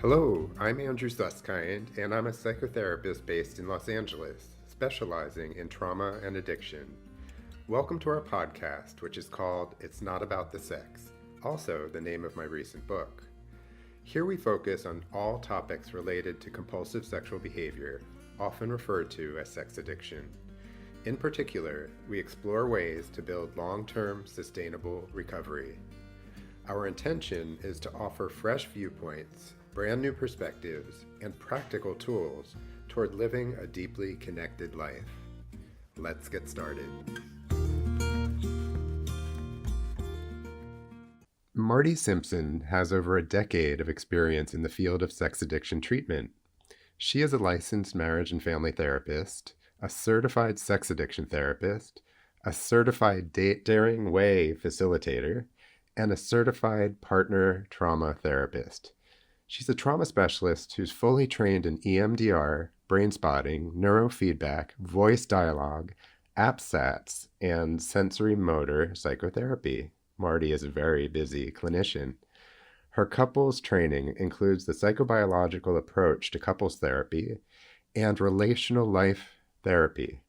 Hello, I'm Andrew Suskind, and I'm a psychotherapist based in Los Angeles, specializing in trauma and addiction. Welcome to our podcast, which is called It's Not About the Sex, also the name of my recent book. Here we focus on all topics related to compulsive sexual behavior, often referred to as sex addiction. In particular, we explore ways to build long-term, sustainable recovery. Our intention is to offer fresh viewpoints, brand new perspectives, and practical tools toward living a deeply connected life. Let's get started. Marty Simpson has over a decade of experience in the field of sex addiction treatment. She is a licensed marriage and family therapist, a certified sex addiction therapist, a certified Daring Way facilitator, and a certified partner trauma therapist. She's a trauma specialist who's fully trained in EMDR, brain spotting, neurofeedback, voice dialogue, APSATs, and sensory motor psychotherapy. Marty is a very busy clinician. Her couples training includes the psychobiological approach to couples therapy and relational life therapy.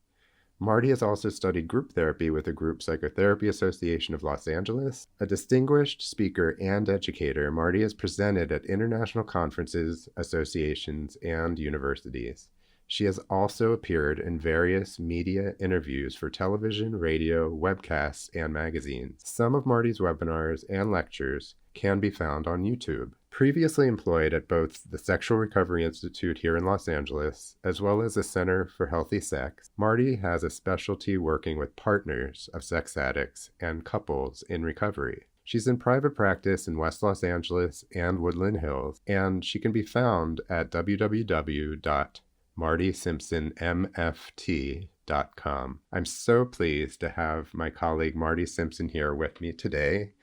Marty has also studied group therapy with the Group Psychotherapy Association of Los Angeles. A distinguished speaker and educator, Marty has presented at international conferences, associations, and universities. She has also appeared in various media interviews for television, radio, webcasts, and magazines. Some of Marty's webinars and lectures can be found on YouTube. Previously employed at both the Sexual Recovery Institute here in Los Angeles, as well as the Center for Healthy Sex, Marty has a specialty working with partners of sex addicts and couples in recovery. She's in private practice in West Los Angeles and Woodland Hills, and she can be found at www.martysimpsonmft.com. I'm so pleased to have my colleague Marty Simpson here with me today.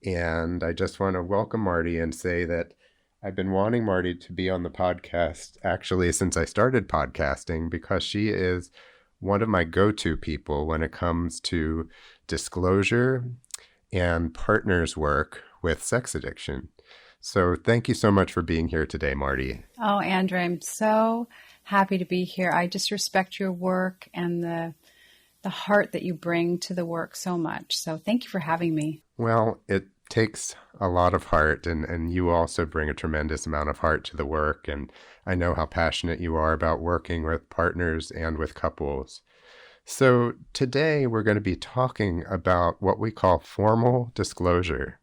And I just want to welcome Marty and say that I've been wanting Marty to be on the podcast actually since I started podcasting, because she is one of my go-to people when it comes to disclosure and partners work with sex addiction. So thank you so much for being here today, Marty. Oh, Andrew, I'm so happy to be here. I just respect your work and the heart that you bring to the work so much. So thank you for having me. Well, it takes a lot of heart, and you also bring a tremendous amount of heart to the work. And I know how passionate you are about working with partners and with couples. So today we're going to be talking about what we call formal disclosure.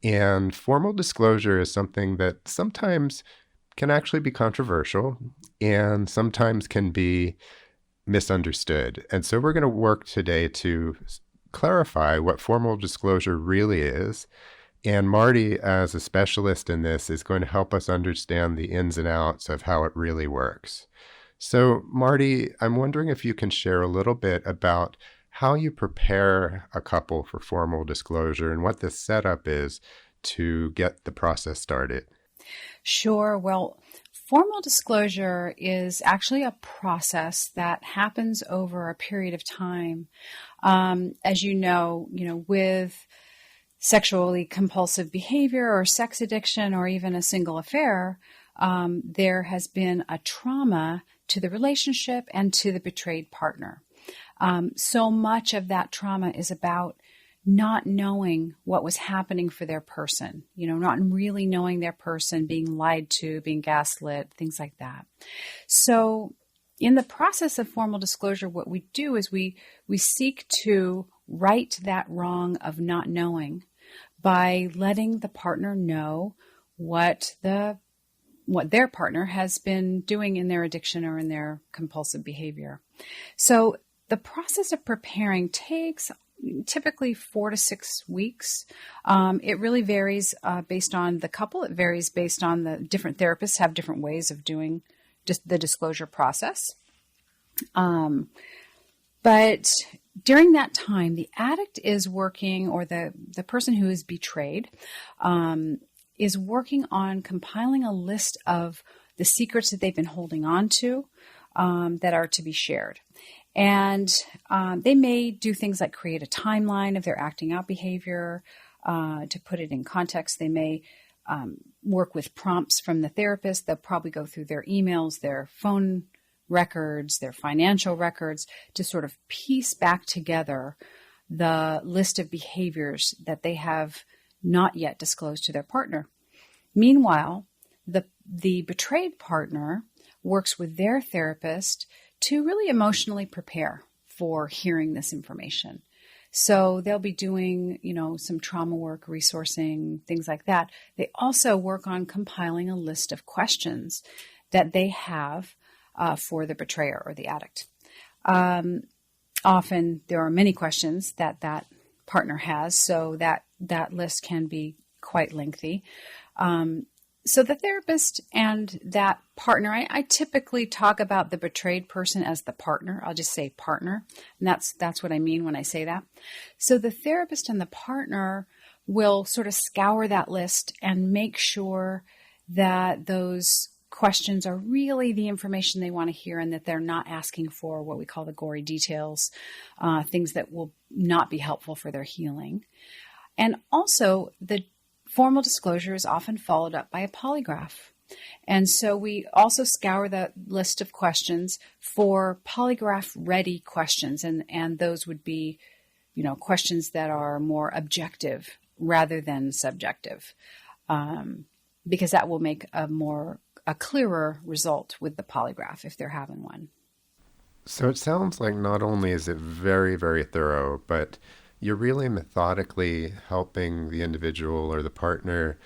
And formal disclosure is something that sometimes can actually be controversial and sometimes can be misunderstood. And so we're going to work today to clarify what formal disclosure really is. And Marty, as a specialist in this, is going to help us understand the ins and outs of how it really works. So Marty, I'm wondering if you can share a little bit about how you prepare a couple for formal disclosure and what the setup is to get the process started. Sure. Well, formal disclosure is actually a process that happens over a period of time. As you know, with sexually compulsive behavior or sex addiction or even a single affair, there has been a trauma to the relationship and to the betrayed partner. So much of that trauma is about not knowing what was happening for their person, not really knowing their person, being lied to, being gaslit, things like that. So in the process of formal disclosure, what we do is we seek to right that wrong of not knowing by letting the partner know what their partner has been doing in their addiction or in their compulsive behavior. So the process of preparing takes typically 4 to 6 weeks. It really varies based on the couple. It varies based on the different therapists have different ways of doing just the disclosure process. But during that time, the addict is working, or the person who is betrayed is working on compiling a list of the secrets that they've been holding on to that are to be shared. And they may do things like create a timeline of their acting out behavior. To put it in context, they may work with prompts from the therapist. They'll probably go through their emails, their phone records, their financial records to sort of piece back together the list of behaviors that they have not yet disclosed to their partner. Meanwhile, the betrayed partner works with their therapist to really emotionally prepare for hearing this information. So they'll be doing, some trauma work, resourcing, things like that. They also work on compiling a list of questions that they have for the betrayer or the addict. Often there are many questions that partner has, so that list can be quite lengthy. So the therapist and that partner, I typically talk about the betrayed person as the partner. I'll just say partner. And that's what I mean when I say that. So the therapist and the partner will sort of scour that list and make sure that those questions are really the information they want to hear and that they're not asking for what we call the gory details, things that will not be helpful for their healing. And also the formal disclosure is often followed up by a polygraph. And so we also scour the list of questions for polygraph-ready questions. And those would be, questions that are more objective rather than subjective, because that will make a clearer result with the polygraph if they're having one. So it sounds like not only is it very, very thorough, but you're really methodically helping the individual or the partner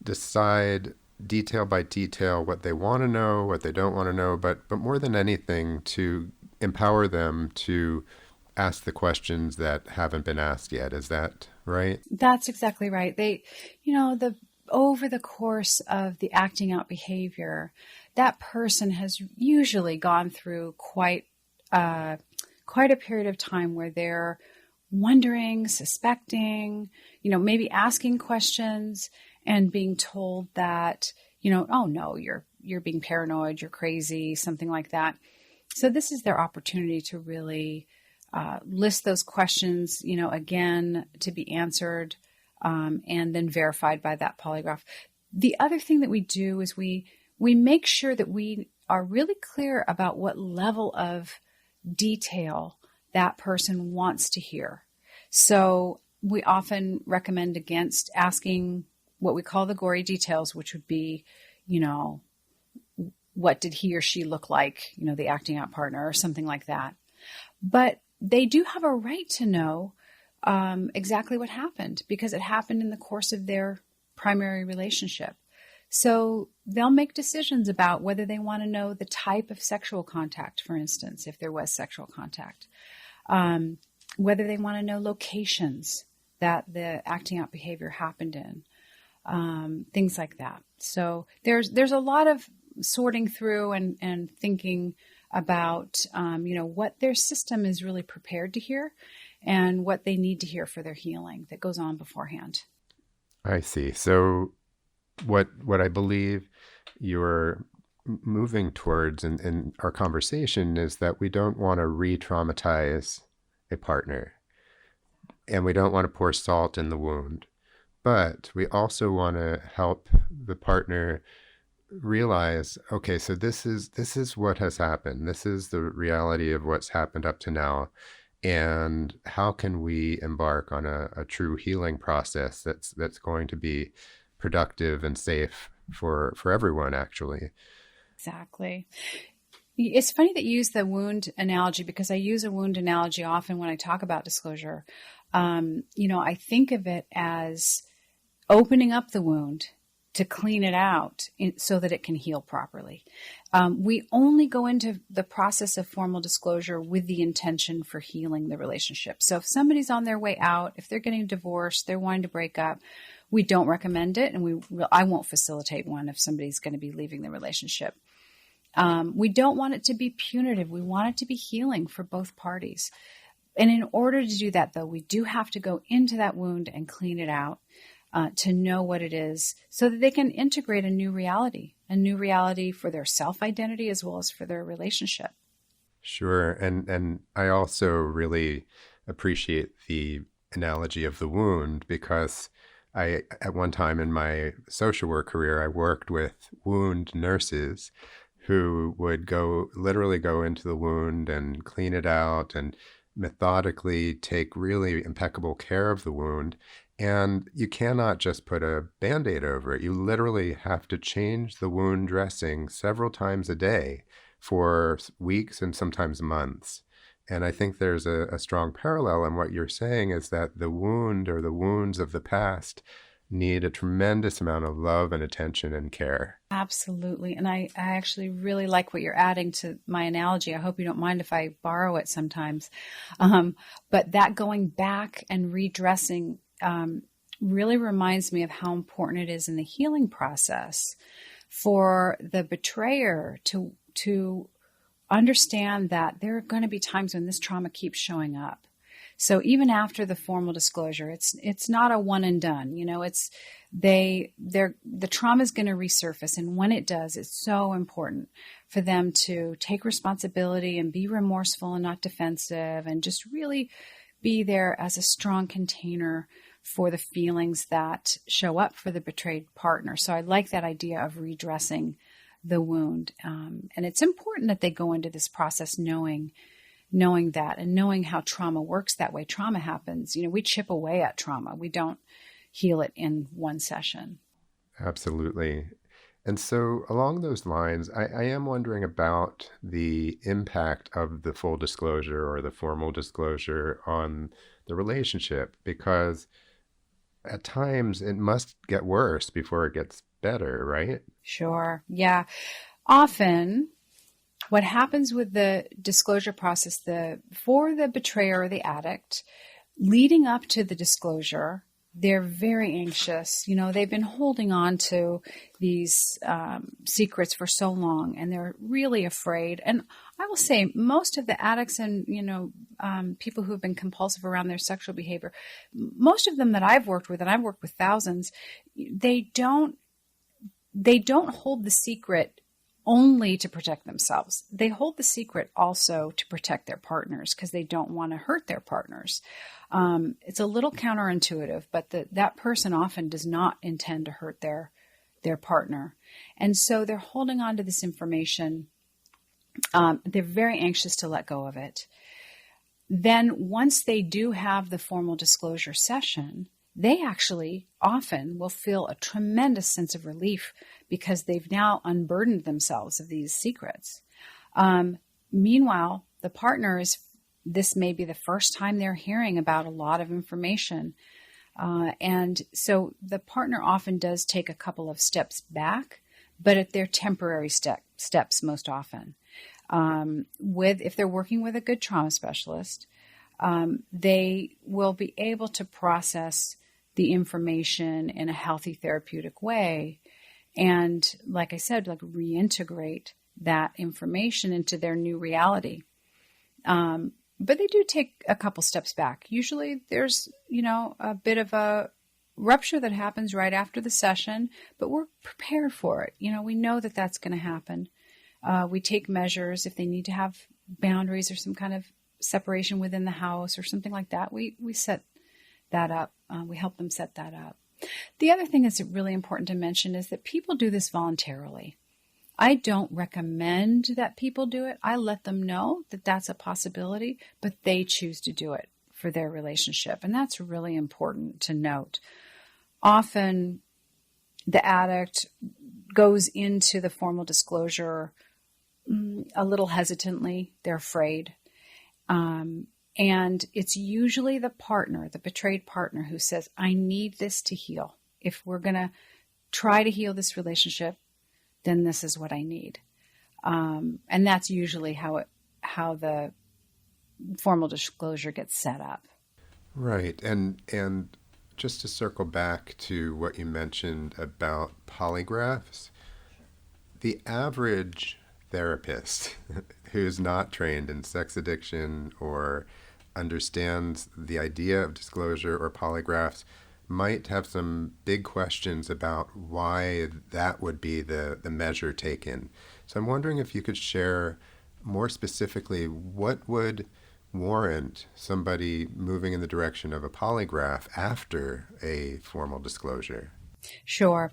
decide detail by detail what they want to know, what they don't want to know, but more than anything, to empower them to ask the questions that haven't been asked yet. Is that right? That's exactly right. Over the course of the acting out behavior, that person has usually gone through quite a period of time where they're wondering, suspecting, maybe asking questions and being told that, oh no, you're being paranoid, you're crazy, something like that. So this is their opportunity to really list those questions, again, to be answered and then verified by that polygraph. The other thing that we do is we make sure that we are really clear about what level of detail that person wants to hear. So we often recommend against asking what we call the gory details, which would be, what did he or she look like, the acting out partner or something like that. But they do have a right to know exactly what happened because it happened in the course of their primary relationship. So they'll make decisions about whether they want to know the type of sexual contact, for instance, if there was sexual contact, whether they want to know locations that the acting out behavior happened in, things like that. So there's a lot of sorting through and thinking about, what their system is really prepared to hear and what they need to hear for their healing that goes on beforehand. I see. So what I believe you're moving towards in our conversation is that we don't want to re-traumatize a partner and we don't want to pour salt in the wound, but we also want to help the partner realize, okay, so this is what has happened. This is the reality of what's happened up to now. And how can we embark on a true healing process that's going to be productive and safe for everyone, actually? Exactly. It's funny that you use the wound analogy because I use a wound analogy often when I talk about disclosure. I think of it as opening up the wound to clean it out so that it can heal properly. We only go into the process of formal disclosure with the intention for healing the relationship. So if somebody's on their way out, if they're getting divorced, they're wanting to break up, we don't recommend it, and I won't facilitate one if somebody's going to be leaving the relationship. We don't want it to be punitive. We want it to be healing for both parties. And in order to do that, though, we do have to go into that wound and clean it out. To know what it is so that they can integrate a new reality for their self-identity as well as for their relationship. Sure. And I also really appreciate the analogy of the wound because At one time in my social work career, I worked with wound nurses who would literally go into the wound and clean it out and methodically take really impeccable care of the wound. And you cannot just put a Band-Aid over it. You literally have to change the wound dressing several times a day for weeks and sometimes months. And I think there's a strong parallel in what you're saying is that the wound or the wounds of the past need a tremendous amount of love and attention and care. Absolutely. And I actually really like what you're adding to my analogy. I hope you don't mind if I borrow it sometimes. But that going back and redressing really reminds me of how important it is in the healing process for the betrayer to understand that there are going to be times when this trauma keeps showing up. So even after the formal disclosure, it's not a one and done. The trauma is going to resurface, and when it does, it's so important for them to take responsibility and be remorseful and not defensive, and just really be there as a strong container for the feelings that show up for the betrayed partner. So I like that idea of redressing the wound, and it's important that they go into this process knowing that and knowing how trauma works that way. Trauma happens. We chip away at trauma. We don't heal it in one session. Absolutely. And so along those lines, I am wondering about the impact of the full disclosure or the formal disclosure on the relationship, because at times it must get worse before it gets better, right? Sure. Yeah. Often what happens with the disclosure process, for the betrayer or the addict, leading up to the disclosure, they're very anxious. They've been holding on to these secrets for so long, and they're really afraid. And I will say most of the addicts and, people who have been compulsive around their sexual behavior, most of them that I've worked with, and I've worked with thousands, they don't hold the secret only to protect themselves. They hold the secret also to protect their partners because they don't want to hurt their partners. It's a little counterintuitive, but that person often does not intend to hurt their partner. And so they're holding on to this information. They're very anxious to let go of it. Then once they do have the formal disclosure session, they actually often will feel a tremendous sense of relief because they've now unburdened themselves of these secrets. Meanwhile, the partners, this may be the first time they're hearing about a lot of information. And so the partner often does take a couple of steps back, but they're temporary steps most often. If they're working with a good trauma specialist, they will be able to process the information in a healthy therapeutic way. And like I said, reintegrate that information into their new reality. But they do take a couple steps back. Usually there's, a bit of a rupture that happens right after the session, but we're prepared for it. We know that that's going to happen. We take measures if they need to have boundaries or some kind of separation within the house or something like that. We set that up. We help them set that up. The other thing that's really important to mention is that people do this voluntarily. I don't recommend that people do it. I let them know that that's a possibility, but they choose to do it for their relationship. And that's really important to note. Often the addict goes into the formal disclosure a little hesitantly. They're afraid. And it's usually the partner, the betrayed partner, who says, I need this to heal. If we're going to try to heal this relationship, then this is what I need. And that's usually how the formal disclosure gets set up. Right. And just to circle back to what you mentioned about polygraphs, the average therapist who's not trained in sex addiction or understands the idea of disclosure or polygraphs might have some big questions about why that would be the measure taken. So I'm wondering if you could share more specifically, what would warrant somebody moving in the direction of a polygraph after a formal disclosure? Sure.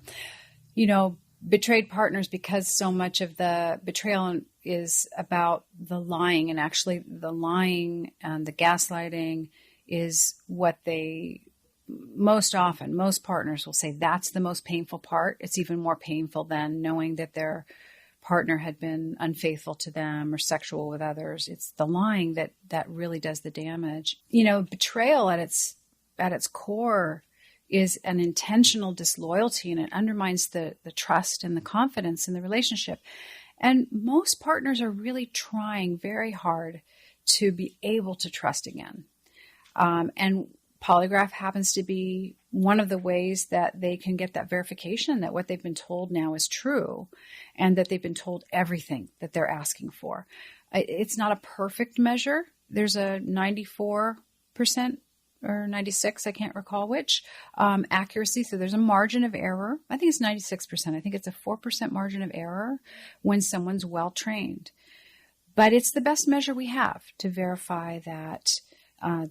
Betrayed partners, because so much of the betrayal is about the lying, and actually the lying and the gaslighting is what they most often, most partners will say that's the most painful part. It's even more painful than knowing that their partner had been unfaithful to them or sexual with others. It's the lying that really does the damage. Betrayal at its core is an intentional disloyalty, and it undermines the trust and the confidence in the relationship. And most partners are really trying very hard to be able to trust again. And polygraph happens to be one of the ways that they can get that verification that what they've been told now is true, and that they've been told everything that they're asking for. It's not a perfect measure. There's a 94% or 96, I can't recall which, accuracy. So there's a margin of error. I think it's 96%. I think it's a 4% margin of error when someone's well trained. But it's the best measure we have to verify that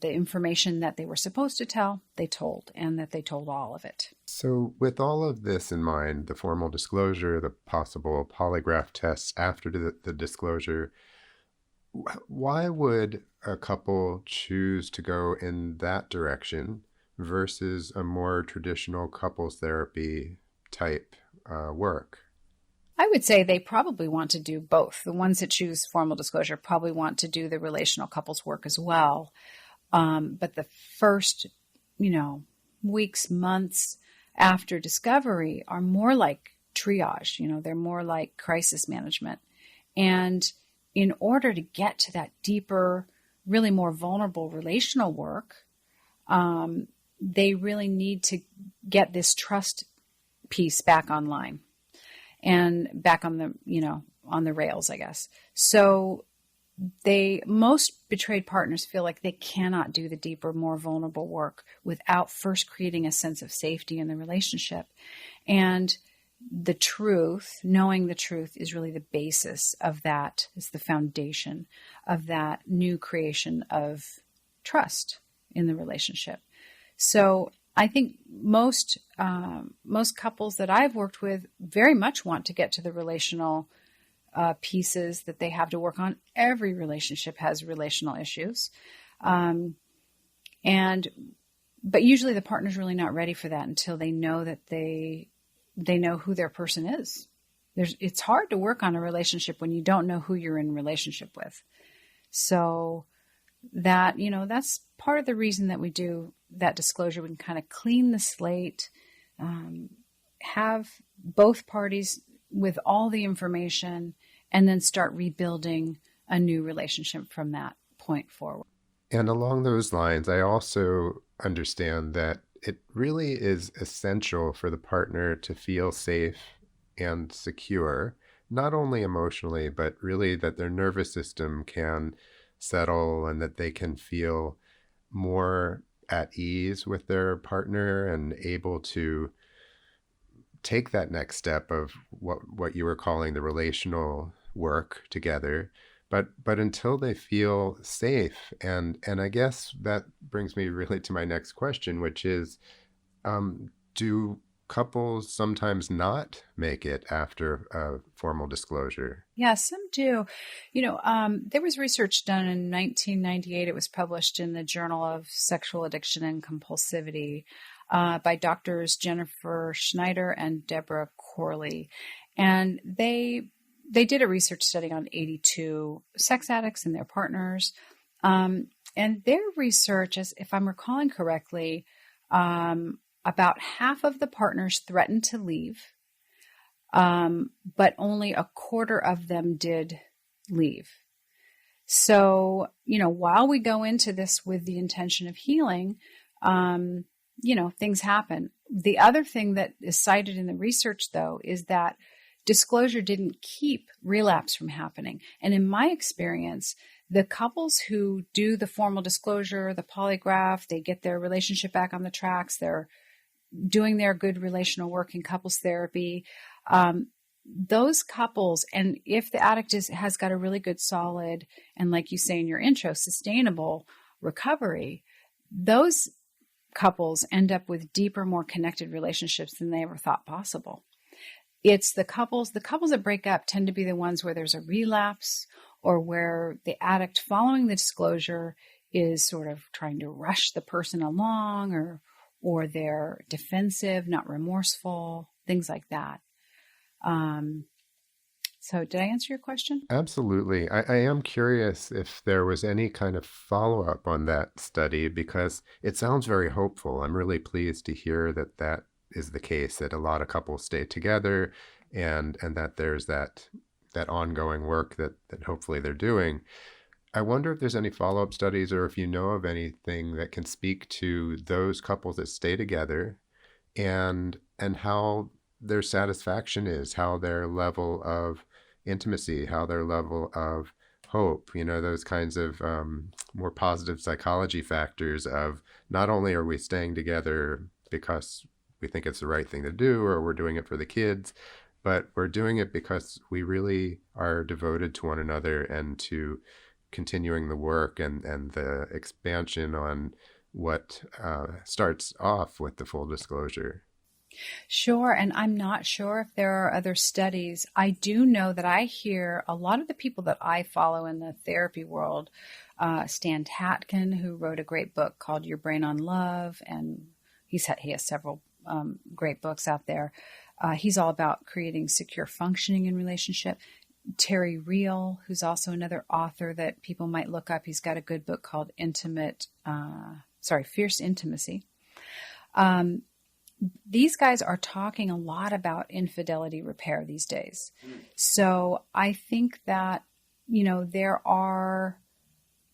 the information that they were supposed to tell, they told, and that they told all of it. So, with all of this in mind, the formal disclosure, the possible polygraph tests after the disclosure, why would a couple choose to go in that direction versus a more traditional couples therapy type work? I would say they probably want to do both. The ones that choose formal disclosure probably want to do the relational couples work as well. But the first, weeks, months after discovery are more like triage. They're more like crisis management. And in order to get to that deeper, really more vulnerable relational work, they really need to get this trust piece back online and back on the rails, I guess. So most betrayed partners feel like they cannot do the deeper, more vulnerable work without first creating a sense of safety in the relationship. And the truth, knowing the truth, is really the basis of that, is the foundation of that new creation of trust in the relationship. So I think most couples that I've worked with very much want to get to the relational pieces that they have to work on. Every relationship has relational issues. But usually the partner's really not ready for that until they know that they know who their person is. It's hard to work on a relationship when you don't know who you're in relationship with. So that, that's part of the reason that we do that disclosure. We can kind of clean the slate, have both parties with all the information, and then start rebuilding a new relationship from that point forward. And along those lines, I also understand that it really is essential for the partner to feel safe and secure, not only emotionally, but really that their nervous system can settle and that they can feel more at ease with their partner and able to take that next step of what you were calling the relational work together. But until they feel safe, and I guess that brings me really to my next question, which is, do couples sometimes not make it after a formal disclosure? Yeah, some do. There was research done in 1998. It was published in the Journal of Sexual Addiction and Compulsivity by doctors Jennifer Schneider and Deborah Corley. And they did a research study on 82 sex addicts and their partners. And their research, if I'm recalling correctly, about half of the partners threatened to leave, but only a quarter of them did leave. So, while we go into this with the intention of healing, things happen. The other thing that is cited in the research, though, is that disclosure didn't keep relapse from happening. And in my experience, the couples who do the formal disclosure, the polygraph, they get their relationship back on the tracks, they're doing their good relational work in couples therapy, those couples, and if the addict has got a really good, solid, and like you say in your intro, sustainable recovery, those couples end up with deeper, more connected relationships than they ever thought possible. It's the couples that break up tend to be the ones where there's a relapse, or where the addict following the disclosure is sort of trying to rush the person along, or they're defensive, not remorseful, things like that. So did I answer your question? Absolutely. I am curious if there was any kind of follow-up on that study because it sounds very hopeful. I'm really pleased to hear that that is the case, that a lot of couples stay together and that there's that ongoing work that hopefully they're doing. I wonder if there's any follow-up studies or if you know of anything that can speak to those couples that stay together and how their satisfaction is, how their level of intimacy, how their level of hope, those kinds of more positive psychology factors of not only are we staying together because we think it's the right thing to do or we're doing it for the kids, but we're doing it because we really are devoted to one another and to continuing the work and the expansion on what starts off with the full disclosure. Sure. And I'm not sure if there are other studies. I do know that I hear a lot of the people that I follow in the therapy world, Stan Tatkin, who wrote a great book called Your Brain on Love, and he has several great books out there. He's all about creating secure functioning in relationship. Terry Real, who's also another author that people might look up. He's got a good book called Fierce Intimacy. These guys are talking a lot about infidelity repair these days. So I think that, there are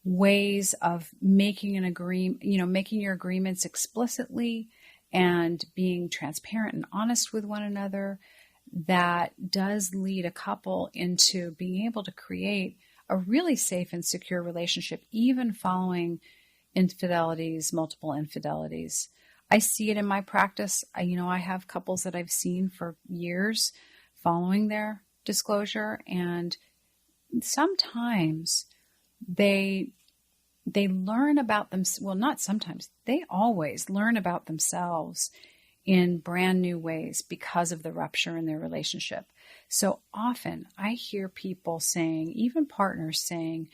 ways of making an agreement, making your agreements explicitly and being transparent and honest with one another, that does lead a couple into being able to create a really safe and secure relationship, even following multiple infidelities. I see it in my practice. I have couples that I've seen for years following their disclosure, and sometimes they learn about them. Well, not sometimes. They always learn about themselves in brand new ways because of the rupture in their relationship. So often I hear people saying, even partners saying,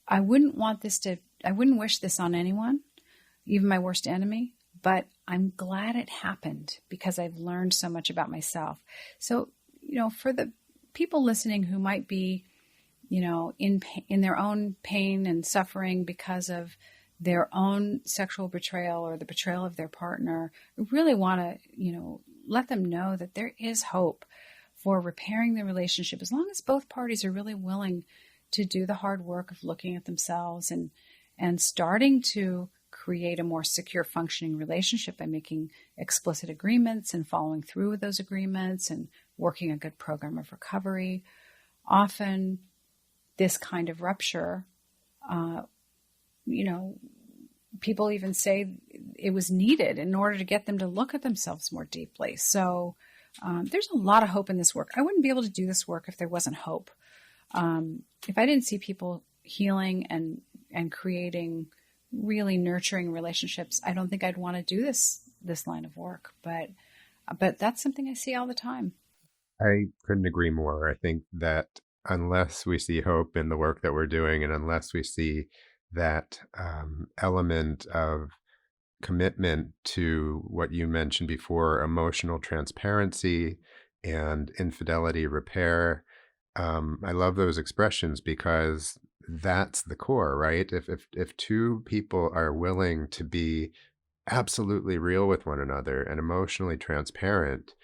I wouldn't wish this on anyone, even my worst enemy, but I'm glad it happened because I've learned so much about myself. So, for the people listening who might be, in their own pain and suffering because of their own sexual betrayal or the betrayal of their partner, I really want to, let them know that there is hope for repairing the relationship as long as both parties are really willing to do the hard work of looking at themselves and starting to create a more secure functioning relationship by making explicit agreements and following through with those agreements and working a good program of recovery. Often this kind of rupture, people even say it was needed in order to get them to look at themselves more deeply. So there's a lot of hope in this work. I wouldn't be able to do this work if there wasn't hope. If I didn't see people healing and creating really nurturing relationships, I don't think I'd want to do this line of work. But that's something I see all the time. I couldn't agree more. I think that unless we see hope in the work that we're doing and unless we see that element of commitment to what you mentioned before, emotional transparency and infidelity repair, I love those expressions because that's the core, right? If two people are willing to be absolutely real with one another and emotionally transparent,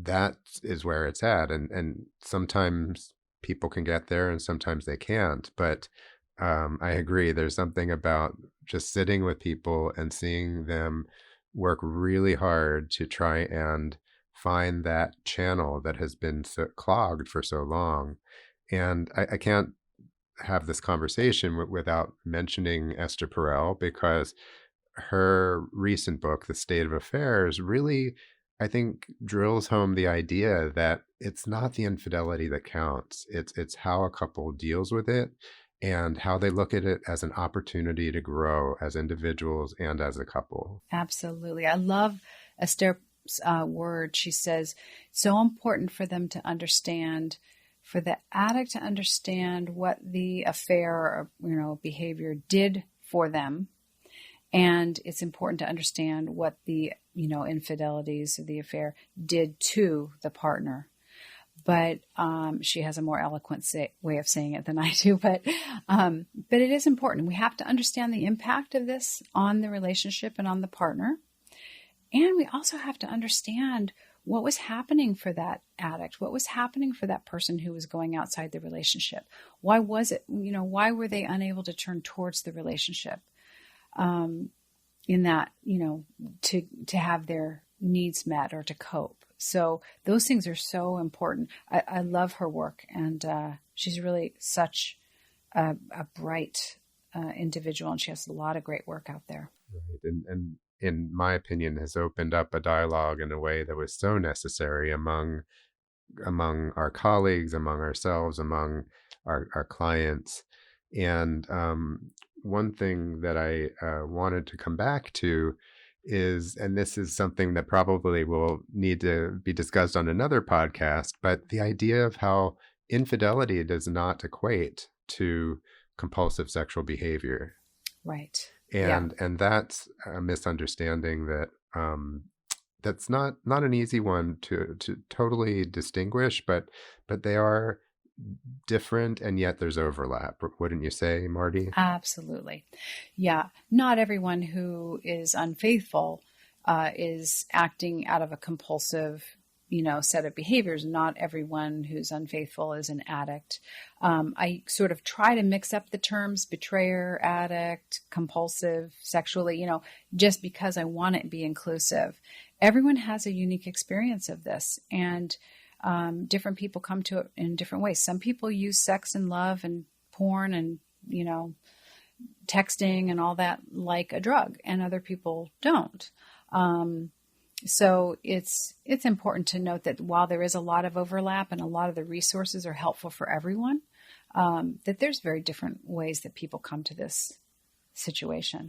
that is where it's at. And sometimes people can get there and sometimes they can't. But I agree. There's something about just sitting with people and seeing them work really hard to try and find that channel that has been so clogged for so long. And I can't have this conversation without mentioning Esther Perel because her recent book, The State of Affairs, really I think drills home the idea that it's not the infidelity that counts. It's how a couple deals with it and how they look at it as an opportunity to grow as individuals and as a couple. Absolutely. I love Esther's word. She says, so important for them to understand, for the addict to understand what the affair or, behavior did for them. And it's important to understand what the, infidelities of the affair did to the partner. But she has a more eloquent way of saying it than I do. But it is important. We have to understand the impact of this on the relationship and on the partner. And we also have to understand what was happening for that addict, what was happening for that person who was going outside the relationship. Why was it, why were they unable to turn towards the relationship in that, to have their needs met or to cope. So those things are so important. I love her work, and she's really such a bright individual, and she has a lot of great work out there. Right. And in my opinion, has opened up a dialogue in a way that was so necessary among our colleagues, among ourselves, among our clients. And one thing that I wanted to come back to is, and this is something that probably will need to be discussed on another podcast, but the idea of how infidelity does not equate to compulsive sexual behavior. Right. And that's a misunderstanding that that's not an easy one to totally distinguish, but they are different, and yet there's overlap. Wouldn't you say, Marty? Absolutely. Yeah. Not everyone who is unfaithful is acting out of a compulsive, set of behaviors. Not everyone who's unfaithful is an addict. I sort of try to mix up the terms betrayer, addict, compulsive, sexually, just because I want it to be inclusive. Everyone has a unique experience of this, and different people come to it in different ways. Some people use sex and love and porn and, texting and all that like a drug, and other people don't. So it's important to note that while there is a lot of overlap and a lot of the resources are helpful for everyone, that there's very different ways that people come to this situation.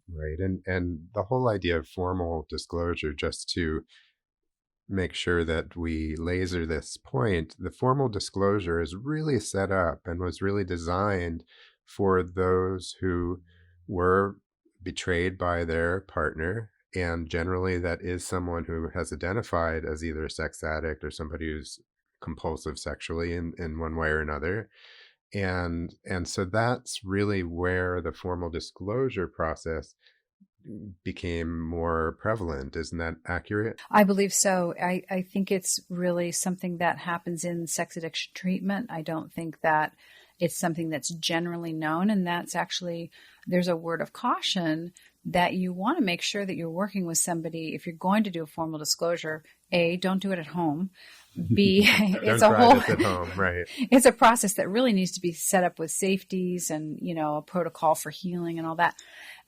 Right. And the whole idea of formal disclosure, just to make sure that we laser this point, the formal disclosure is really set up and was really designed for those who were betrayed by their partner. And generally that is someone who has identified as either a sex addict or somebody who's compulsive sexually in one way or another. And so that's really where the formal disclosure process became more prevalent. Isn't that accurate? I believe so. I think it's really something that happens in sex addiction treatment. I don't think that it's something that's generally known. And that's actually, there's a word of caution that you want to make sure that you're working with somebody. If you're going to do a formal disclosure, A, don't do it at home. B, it's a whole, at home, right? It's a process that really needs to be set up with safeties and, a protocol for healing and all that.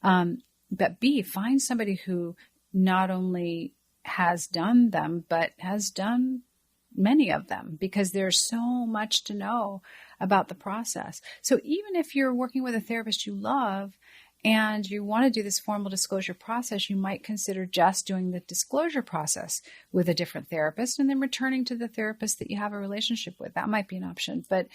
But B, find somebody who not only has done them, but has done many of them, because there's so much to know about the process. So even if you're working with a therapist you love and you want to do this formal disclosure process, you might consider just doing the disclosure process with a different therapist and then returning to the therapist that you have a relationship with. That might be an option. But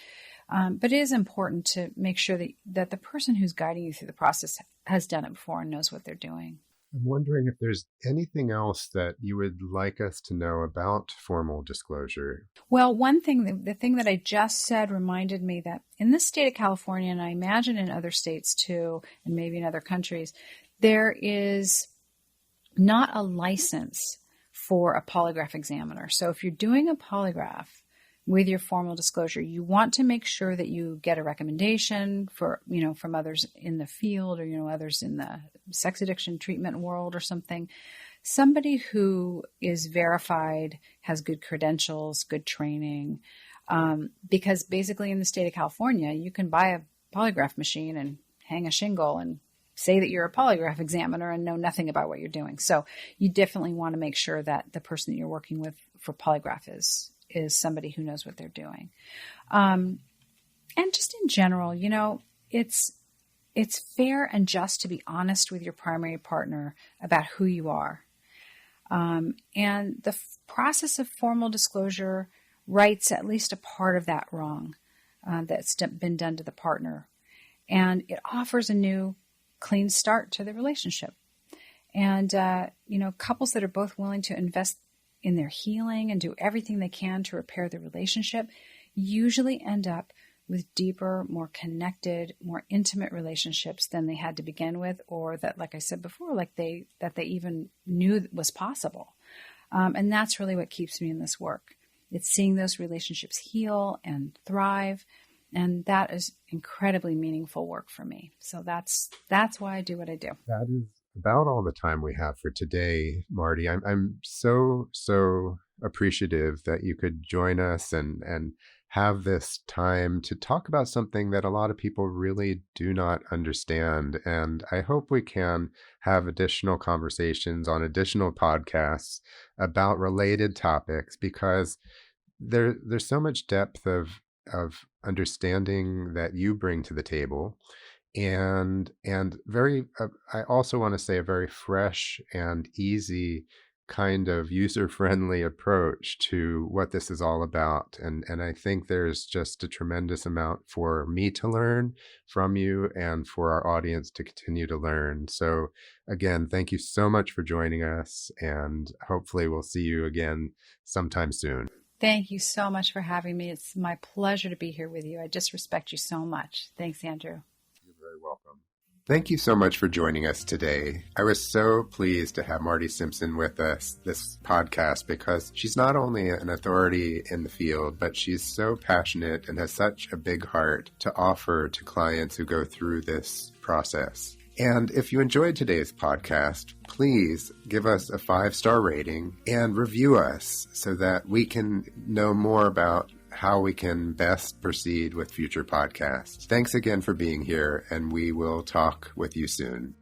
it is important to make sure that the person who's guiding you through the process has done it before and knows what they're doing. I'm wondering if there's anything else that you would like us to know about formal disclosure. Well, one thing, the thing that I just said reminded me that in the state of California, and I imagine in other states too, and maybe in other countries, there is not a license for a polygraph examiner. So if you're doing a polygraph with your formal disclosure, you want to make sure that you get a recommendation for, from others in the field or, others in the sex addiction treatment world or something. Somebody who is verified, has good credentials, good training, because basically in the state of California, you can buy a polygraph machine and hang a shingle and say that you're a polygraph examiner and know nothing about what you're doing. So you definitely want to make sure that the person that you're working with for polygraph is somebody who knows what they're doing. And just in general, it's fair and just to be honest with your primary partner about who you are. And the process of formal disclosure rights at least a part of that wrong that's been done to the partner. And it offers a new, clean start to the relationship. And, couples that are both willing to invest in their healing and do everything they can to repair the relationship usually end up with deeper, more connected, more intimate relationships than they had to begin with, or that, like I said before, that they even knew was possible. And that's really what keeps me in this work. It's seeing those relationships heal and thrive, and that is incredibly meaningful work for me. So that's why I do what I do. That is about all the time we have for today, Marty. I'm so appreciative that you could join us and have this time to talk about something that a lot of people really do not understand. And I hope we can have additional conversations on additional podcasts about related topics, because there's so much depth of understanding that you bring to the table, and very I also want to say a very fresh and easy kind of user-friendly approach to what this is all about. And I think there's just a tremendous amount for me to learn from you and for our audience to continue to learn. So again, thank you so much for joining us, and hopefully we'll see you again sometime soon. Thank you so much for having me. It's my pleasure to be here with you. I just respect you so much. Thanks, Andrew. You're very welcome. Thank you so much for joining us today. I was so pleased to have Marty Simpson with us this podcast, because she's not only an authority in the field, but she's so passionate and has such a big heart to offer to clients who go through this process. And if you enjoyed today's podcast, please give us a 5-star rating and review us so that we can know more about how we can best proceed with future podcasts. Thanks again for being here, and we will talk with you soon.